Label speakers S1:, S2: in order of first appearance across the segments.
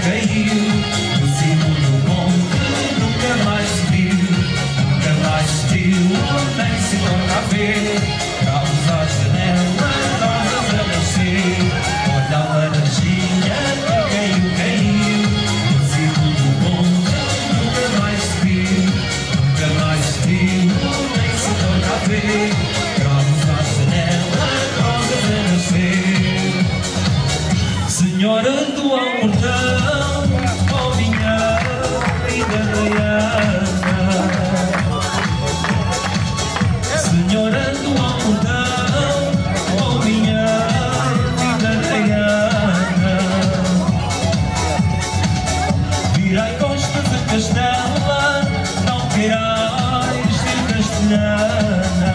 S1: caiu, no cimo do monte nunca mais se viu, nunca mais se viu, nem se torna a ver. Cabos à janela, rosas a nascer, olha a laranjinha que caiu, caiu, no cimo do monte nunca mais se viu, nunca mais se viu, nem se torna a ver. Cabos à janela, rosas a nascer. Senhora do Almordão, oh minha linda Diana. Senhora do Almordão, oh minha linda Diana. Virai costas a Castela, não queirais ser castelhana.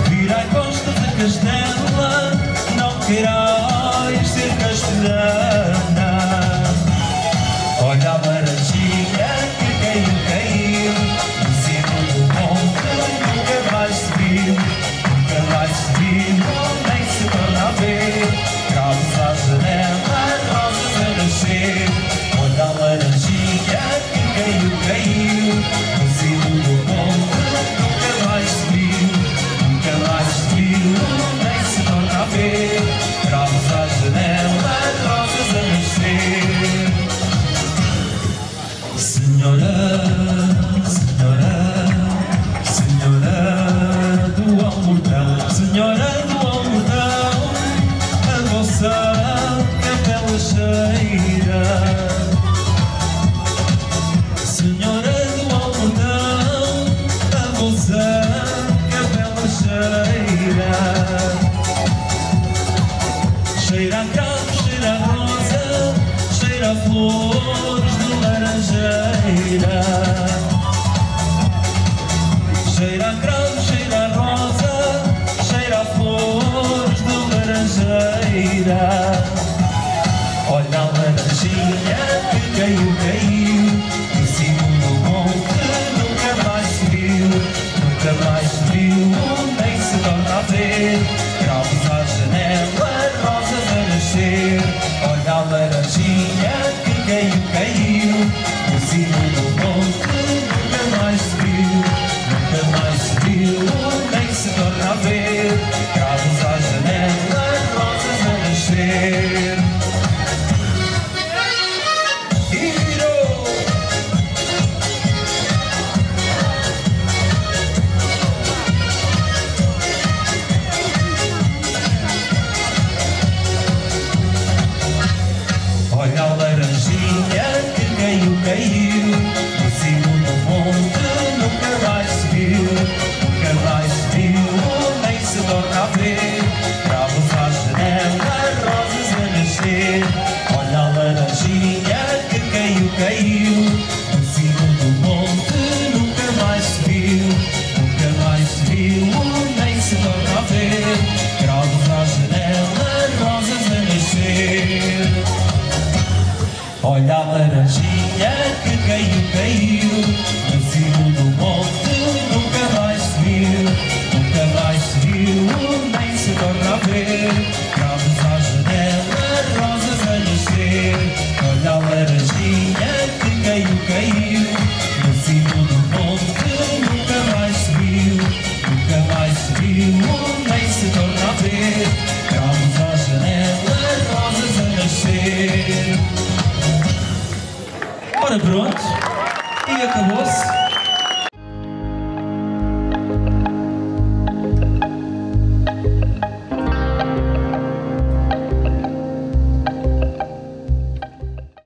S1: Virai costas a Castela, não queirais ser castelhana. Olha a laranjinha que caiu, caiu, no cimo do monte nunca mais se viu, nunca mais se viu, nem se torna a ver. Cabos à janela, rosas a nascer, olha a laranjinha que caiu, caiu, no cimo do monte nunca mais se viu, nunca mais se viu, nem se torna a ver. Cabos à janela, rosas a nascer. Senhora, senhora, senhora do Almordão, senhora do Almordão, a vossa capela cheira. Senhora do Almordão, a vossa capela cheira. Cheira a cravo, cheira a rosa, cheira a flores de laranjeira. Cheira a cravo, cheira a rosa, cheira a flores de laranjeira. Olha a laranjinha que caiu, caiu, no cimo do monte nunca mais se viu, nunca mais se viu, nem se torna a ver. Cravos à janela, rosas a nascer, olha a laranjinha que caiu, caiu, no cimo do monte nunca mais se viu, nunca mais se viu, nem se torna a ver. Cravos à janela, rosas a nascer. E virou! Olha a laranjinha que caiu, caiu, no cimo do monte nunca mais se viu, nunca mais se viu, nem se torna a ver. Cravos à janela, rosas a nascer, olha a laranjinha que caiu, caiu, no cimo do monte nunca mais se viu, nunca mais se viu, nem se torna a ver. Cravos à janela, rosas a nascer. Olha a laranjinha que caiu, caiu, no cimo do monte nunca mais se viu, nunca mais se viu, nem se torna a ver. Cravos à janela, rosas a nascer. Olha a laranjinha que caiu, caiu, no cimo do monte nunca mais se viu, nunca mais se viu, nem se torna a ver. Cravos à janela, rosas a nascer. Ora pronto, e acabou-se.